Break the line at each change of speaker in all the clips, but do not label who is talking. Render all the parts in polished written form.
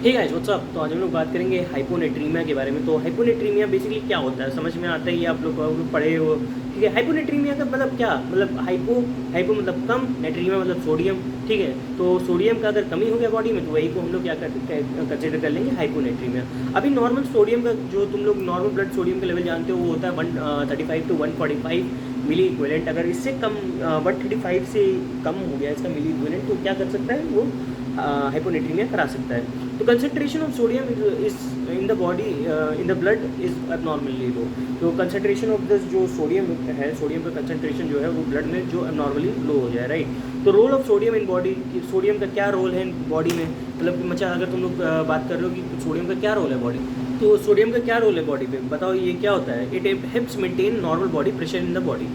Hey guys what's up. तो आज हम लोग बात करेंगे हाइपोनेट्रीमिया के बारे में। तो हाइपोनेट्रीमिया बेसिकली क्या होता है, समझ में आता है ये आप लोग पढ़े हो। ठीक है, हाइपोनेट्रीमिया का मतलब क्या, मतलब हाइपो मतलब कम, नेट्रीमिया मतलब सोडियम। ठीक है, तो सोडियम का अगर कमी हो गया बॉडी में तो वही को हम लोग क्या कंसिडर कर लेंगे हाइपोनेट्रीमिया। अभी नॉर्मल सोडियम का जो तुम लोग नॉर्मल ब्लड सोडियम का लेवल जानते हो वो होता है 135 टू 145 मिली इक्विवेलेंट। अगर इससे कम 135 से कम हो गया इसका मिली इक्विवेलेंट तो क्या कर सकता है वो हाइपोनेट्रीमिया करा सकता है। तो concentration of sodium is in the body in the blood is abnormally low. तो कंसंट्रेशन ऑफ दिस जो सोडियम है, सोडियम का कंसंट्रेशन जो है वो ब्लड में जो अबनॉर्मली लो हो जाए, राइट। तो role of sodium in body, sodium का क्या रोल है बॉडी में, मतलब कि मचा अगर तुम लोग बात कर रहे हो कि सोडियम का क्या रोल है बॉडी, तो सोडियम का क्या रोल है बॉडी पे बताओ, ये क्या होता है। It helps maintain normal body pressure in the body.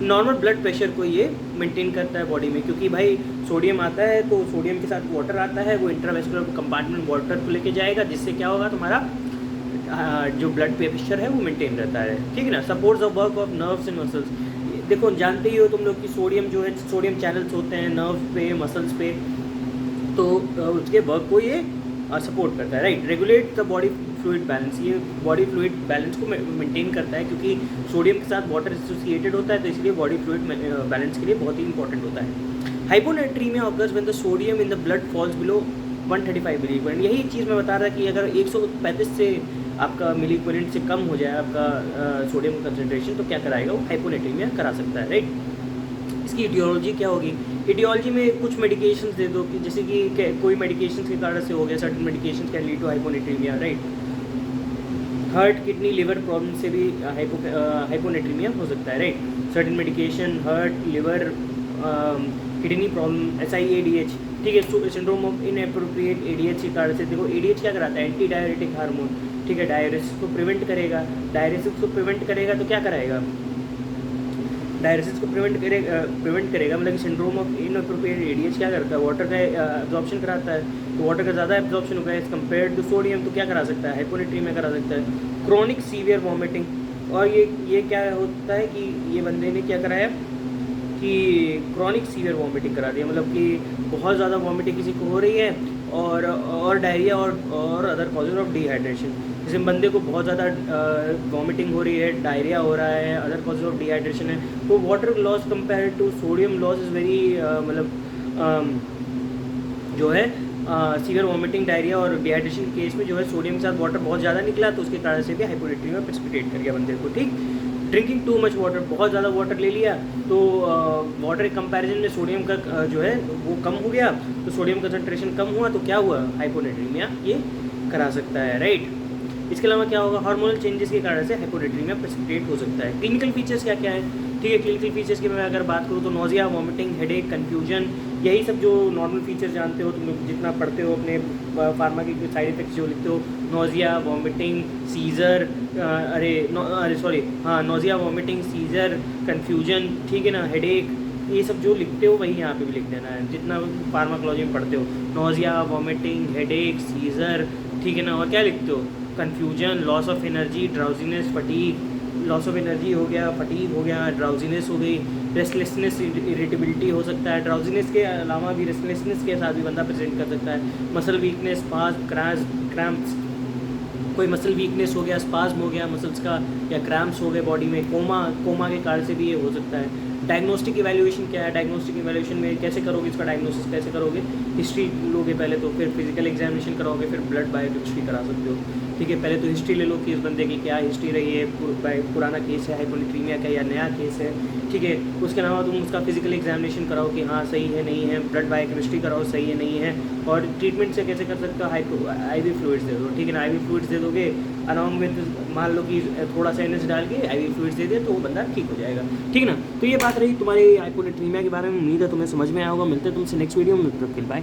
Normal blood pressure को ये मेंटेन करता है बॉडी में, क्योंकि भाई सोडियम आता है तो सोडियम के साथ वाटर आता है, वो इंट्रावेस्कुलर कंपार्टमेंट वाटर को लेके जाएगा, जिससे क्या होगा तुम्हारा जो ब्लड प्रेशर है वो मेंटेन रहता है। ठीक है ना। Supports the work of nerves and muscles. देखो जानते ही हो तुम लोग कि सोडियम जो है, सोडियम चैनल्स होते हैं नर्व्स पे, मसल्स पे, तो उसके वर्क को ये सपोर्ट करता है, right. Regulate the body fluid balance, ये बॉडी फ्लूइड बैलेंस को मेंटेन करता है, क्योंकि सोडियम के साथ वाटर एसोसिएटेड होता है, तो इसलिए बॉडी फ्लूइड बैलेंस के लिए बहुत ही इंपॉर्टेंट होता है। Hyponatraemia occurs when the sodium in the blood falls below 135 milli equivalent. यही चीज़ मैं बता रहा कि अगर 135 से आपका मिली इक्विवेलेंट से कम हो जाए आपका सोडियम कंसनट्रेशन तो क्या कराएगा वो हाइपोनेट्रीमिया करा सकता है, राइट। इसकी इडियोलॉजी क्या होगी, इडियोलॉजी में कुछ मेडिकेशंस दे दो कि जैसे कि कोई मेडिकेशंस के कारण से हो गया, certain medications can lead to hyponatraemia, right. Heart kidney liver problem से भी हाइपोनेट्रीमिया हो सकता है, right. Certain medication heart liver kidney problem SIADH, ठीक है, सिंड्रोम ऑफ इनएप्रोप्रिएट ADH के कारण से। देखो ADH क्या कराता है, एंटी डायरेटिक हार्मोन, ठीक है, डायरेसिस को प्रिवेंट करेगा। डायरेसिस को प्रिवेंट करेगा तो क्या कराएगा, डायरेसिस को प्रिवेंट करेगा मतलब कि सिंड्रोम ऑफ इनएप्रोप्रिएट ADH क्या करता है, वाटर का एब्जॉर्प्शन कराता है। तो वाटर का ज़्यादा एब्जॉर्प्शन होगा एज कम्पेयर टू सोडियम, तो क्या करा सकता है हाइपोनेट्रीमिया करा सकता है। क्रॉनिक सीवियर वॉमिटिंग, और ये क्या होता है कि ये बंदे ने क्या कराया कि क्रॉनिक सीवियर वॉमिटिंग करा दिया, मतलब कि बहुत ज़्यादा वॉमिटिंग किसी को हो रही है और डायरिया और अदर कॉजेज ऑफ डिहाइड्रेशन। जैसे बंदे को बहुत ज़्यादा वॉमिटिंग हो रही है, डायरिया हो रहा है, अदर कॉजेज ऑफ डिहाइड्रेशन है, तो water loss compare to sodium loss is very मतलब जो है सीवियर वॉमिटिंग डायरिया और डिहाइड्रेशन के केस में जो है सोडियम के साथ वाटर बहुत ज़्यादा निकला तो उसके कारण से भी हाइपोनेट्रीमिया प्रेसिपिटेट कर गया बंदे को, ठीक। ड्रिंकिंग टू मच वाटर, बहुत ज़्यादा वाटर ले लिया तो वाटर के कंपैरिजन में सोडियम का जो है वो कम हो गया, तो सोडियम कंसंट्रेशन कम हुआ तो क्या हुआ हाइपोनेट्रीमिया ये करा सकता है, राइट। इसके अलावा क्या होगा, हार्मोनल चेंजेस के कारण से हाइपोनेट्रीमिया प्रेसिपिटेट हो सकता है। क्लिनिकल फीचर्स क्या क्या है, ठीक है, क्लिनिकल फीचर्स की मैं अगर बात करूँ तो नोजिया, वॉमिटिंग, हेडेक, कन्फ्यूजन, यही सब जो नॉर्मल फीचर्स जानते हो तुम लोग जितना पढ़ते हो अपने फार्मा के साइड इफेक्ट्स जो लिखते हो, nausea, vomiting, seizure, nausea, vomiting, seizure, confusion, ठीक है ना, हेडेक, ये सब जो लिखते हो वही यहाँ पे भी लिख देना है जितना फार्माकोलॉजी में पढ़ते हो। नोजिया, वॉमिटिंग, हेडेक, सीजर, ठीक है ना, और क्या लिखते हो, confusion, loss of energy, drowsiness, fatigue, loss of energy हो गया, फटीग हो गया, ड्राउजीनेस हो गई, रेस्टलेसनेस, इरिटेबिलिटी हो सकता है। ड्राउजीनेस के अलावा भी रेस्टलेसनेस के साथ भी बंदा प्रेजेंट कर सकता है। मसल वीकनेस, स्पाज्म, क्रैम्प्स, कोई मसल वीकनेस हो गया, स्पाज्म हो गया मसल्स का, या क्रैम्प्स हो गए बॉडी में, कोमा के कारण से भी ये हो सकता है। डायग्नोस्टिक इवैल्यूएशन क्या है, डायग्नोस्टिक इवैल्यूएशन में कैसे करोगे, इसका डायग्नोसिस कैसे करोगे, हिस्ट्री लोगे पहले तो, फिर फिजिकल एग्जामिनेशन कराओगे, फिर ब्लड बायोकेमिस्ट्री करा सकते हो, ठीक है। पहले तो हिस्ट्री ले लो कि इस बंदे की क्या हिस्ट्री रही है, पुराना केस है हाइपोनेट्रीमिया का या नया केस है, ठीक है। उसके अलावा तुम उसका फिजिकल एग्जामिनेशन कराओ कि हाँ सही है नहीं है, ब्लड बायोकेमिस्ट्री कराओ सही है नहीं है, और ट्रीटमेंट से कैसे कर सकते हो, IV फ्लूइड्स दे दो, ठीक है ना। IV फ्लूइड्स दे दोगे अलॉन्ग विद, मान लो कि थोड़ा सा NS डाल के IV फ्लूइड्स दे दे तो वो बंदा ठीक हो जाएगा, ठीक है ना। तो ये बात रही तुम्हारी हाइपोनेट्रीमिया के बारे में। उम्मीद है तुम्हें समझ में आया होगा। मिलते हैं तुमसे नेक्स्ट वीडियो में, तब तक के लिए बाय।